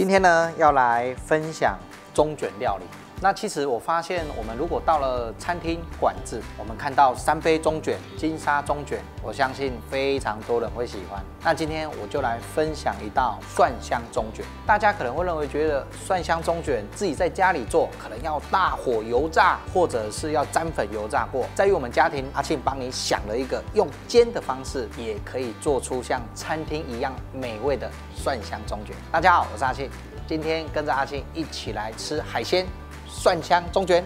今天呢，要来分享中卷料理。那其实我发现，我们如果到了餐厅馆子，我们看到3杯中卷、金沙中卷，我相信非常多人会喜欢。那今天我就来分享一道蒜香中卷。大家可能会认为，觉得蒜香中卷自己在家里做，可能要大火油炸，或者是要沾粉油炸过。在于我们家庭，阿庆帮你想了一个用煎的方式，也可以做出像餐厅一样美味的蒜香中卷。大家好，我是阿庆，今天跟着阿庆一起来吃海鲜。蒜香中卷。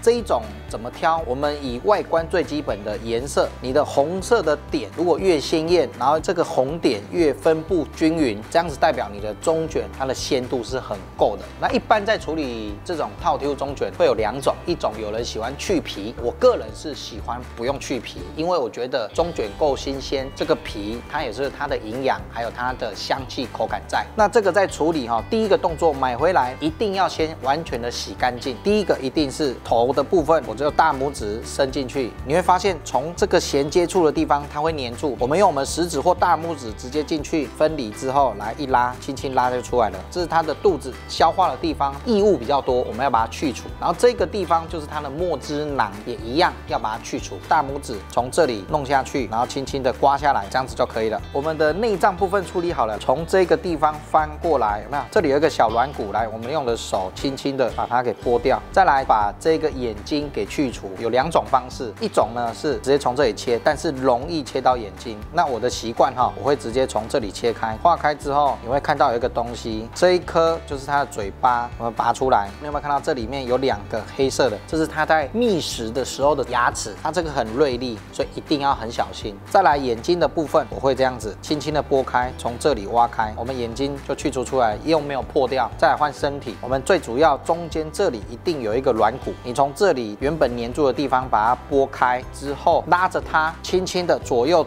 这一种怎么挑？我们以外观最基本的颜色，你的红色的点如果越鲜艳，然后这个红点越分布均匀，这样子代表你的中卷它的鲜度是很够的。那一般在处理这种套 Q 中卷会有2种，一种有人喜欢去皮，我个人是喜欢不用去皮，因为我觉得中卷够新鲜，这个皮它也是它的营养，还有它的香气口感在。那这个在处理第一个动作买回来一定要先完全的洗干净。第一个一定是头的部分，我只有大拇指伸进去，你会发现从这个衔接处的地方它会粘住。我们用我们食指或大拇指直接进去分离之后，来一拉，轻轻拉就出来了。这是它的肚子消化的地方，异物比较多，我们要把它去除。然后这个地方就是它的末汁囊，也一样要把它去除。大拇指从这里弄下去，然后轻轻的刮下来，这样子就可以了。我们的内脏部分处理好了，从这个地方翻过来，有没有？这里有一个小软骨，来，我们用的手轻轻的把它给剥掉，再来把这个眼睛给去除。有2种方式，一种呢是直接从这里切，但是容易切到眼睛。那我的习惯我会直接从这里切开，化开之后你会看到有一个东西，这一颗就是它的嘴巴，我们拔出来，你有没有看到这里面有2个黑色的？这是它在觅食的时候的牙齿，它这个很锐利，所以一定要很小心。再来眼睛的部分，我会这样子轻轻的拨开，从这里挖开，我们眼睛就去除出来，又没有破掉。再来换身体，我们最主要中间这里一定有一个软骨，你从这里原本粘住的地方把它拨开之后，拉着它轻轻的左右，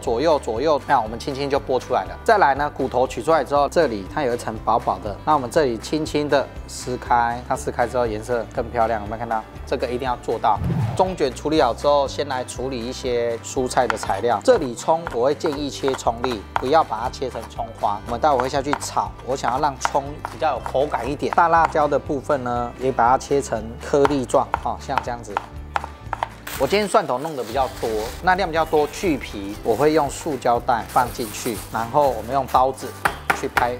那我们轻轻就拨出来了。再来呢，骨头取出来之后，这里它有一层薄薄的，那我们这里轻轻的撕开，它撕开之后颜色更漂亮。有没有看到？这个一定要做到。中卷处理好之后，先来处理一些蔬菜的材料。这里葱我会建议切葱粒，不要把它切成葱花。我们待会会下去炒，我想要让葱比较有口感一点。大辣椒的部分呢，也把它切成颗粒状，像这样子。我今天蒜头弄得比较多，那量比较多，去皮我会用塑胶袋放进去，然后我们用刀子去拍。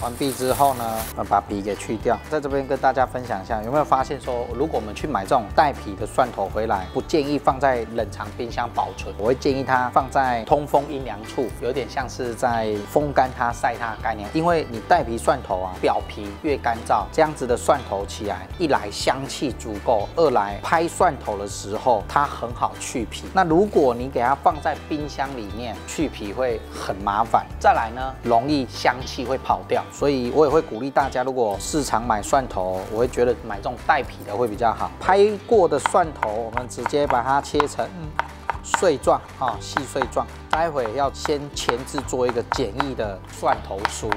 完毕之后呢，把皮给去掉。在这边跟大家分享一下，有没有发现说，如果我们去买这种带皮的蒜头回来，不建议放在冷藏冰箱保存，我会建议它放在通风阴凉处，有点像是在风干它、晒它的概念。因为你带皮蒜头表皮越干燥，这样子的蒜头起来，一来香气足够，二来拍蒜头的时候它很好去皮。那如果你给它放在冰箱里面，去皮会很麻烦。再来呢，容易香气会跑掉。所以我也会鼓励大家，如果市场买蒜头，我会觉得买这种带皮的会比较好。拍过的蒜头，我们直接把它切成碎状，细碎状。待会要先前置做一个简易的蒜头酥。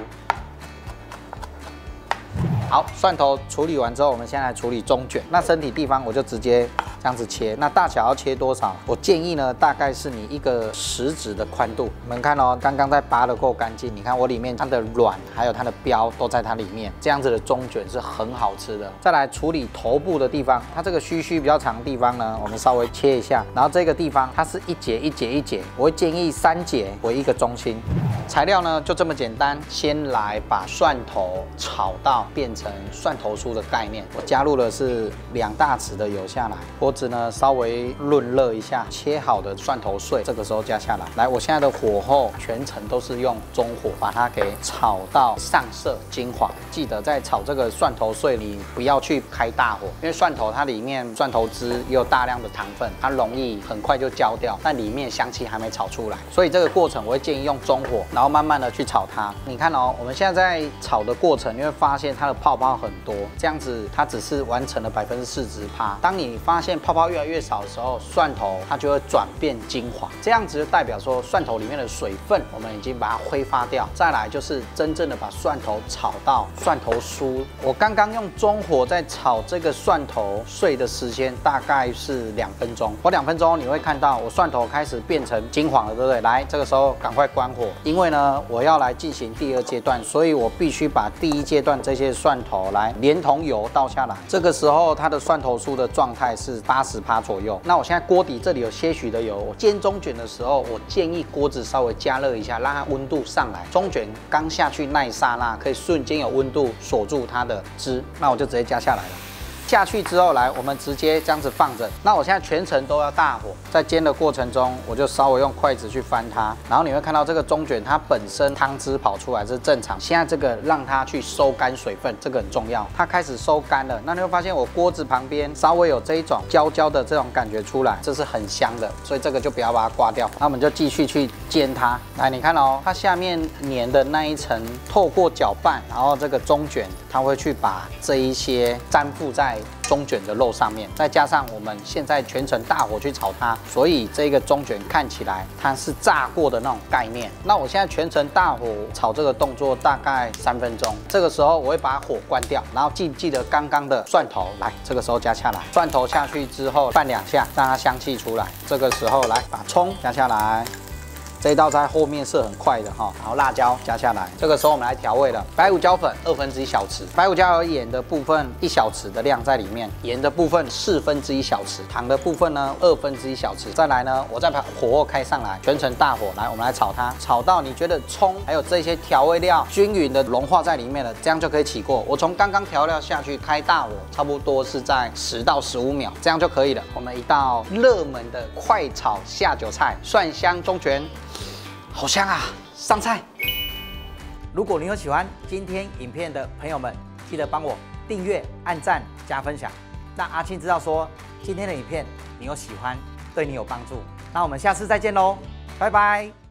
好，蒜头处理完之后，我们先来处理中卷。那身体地方我就直接这样子切。那大小要切多少？我建议呢，大概是你一个食指的宽度。你们看刚刚在拔得够干净，你看我里面它的卵还有它的标都在它里面，这样子的中卷是很好吃的。再来处理头部的地方，它这个须比较长的地方呢，我们稍微切一下。然后这个地方它是一节一节一节，我会建议3节为一个中心。材料呢就这么简单，先来把蒜头炒到变成蒜头酥的概念。我加入的是2大匙的油下来，锅子呢稍微润热一下，切好的蒜头碎这个时候加下来。来，我现在的火候全程都是用中火，把它给炒到上色金黄。记得在炒这个蒜头碎，你不要去开大火，因为蒜头它里面蒜头汁也有大量的糖分，它容易很快就焦掉，但里面香气还没炒出来，所以这个过程我会建议用中火。然后慢慢的去炒它。你看哦，我们现在在炒的过程，你会发现它的泡泡很多，这样子它只是完成了40%。当你发现泡泡越来越少的时候，蒜头它就会转变金黄，这样子就代表说蒜头里面的水分我们已经把它挥发掉。再来就是真正的把蒜头炒到蒜头酥。我刚刚用中火在炒这个蒜头碎的时间大概是2分钟。我2分钟你会看到我蒜头开始变成金黄了，对不对？来，这个时候赶快关火，因为呢我要来进行第2阶段，所以我必须把第1阶段这些蒜头来连同油倒下来。这个时候它的蒜头酥的状态是80%左右。那我现在锅底这里有些许的油，我煎中卷的时候，我建议锅子稍微加热一下，让它温度上来。中卷刚下去那一刹那，可以瞬间有温度锁住它的汁，那我就直接加下来了。下去之后，来，我们直接这样子放着。那我现在全程都要大火，在煎的过程中，我就稍微用筷子去翻它，然后你会看到这个中卷它本身汤汁跑出来，这是正常。现在这个让它去收干水分，这个很重要。它开始收干了，那你会发现我锅子旁边稍微有这一种焦焦的这种感觉出来，这是很香的，所以这个就不要把它刮掉。那我们就继续去煎它。来，你看哦，它下面粘的那一层，透过搅拌，然后这个中卷它会去把这一些粘附在中卷的肉上面，再加上我们现在全程大火去炒它，所以这个中卷看起来它是炸过的那种概念。那我现在全程大火炒这个动作大概3分钟，这个时候我会把火关掉，然后记得刚刚的蒜头，来，这个时候加下来，蒜头下去之后拌2下，让它香气出来。这个时候来把葱加下来。这一道在后面是很快的哈，然后辣椒加下来，这个时候我们来调味了，白胡椒粉1/2小匙，白胡椒有盐的部分1小匙的量在里面，盐的部分1/4小匙，糖的部分呢2/2小匙。再来呢，我再把火候开上来，全程大火，来我们来炒它，炒到你觉得葱还有这些调味料均匀的融化在里面了，这样就可以起锅。我从刚刚调料下去开大火，差不多是在10到15秒，这样就可以了。我们一道热门的快炒下酒菜——蒜香中卷。好香啊！上菜。如果你有喜欢今天影片的朋友们，记得帮我订阅、按赞、加分享，让阿青知道说今天的影片你有喜欢，对你有帮助。那我们下次再见喽，拜拜。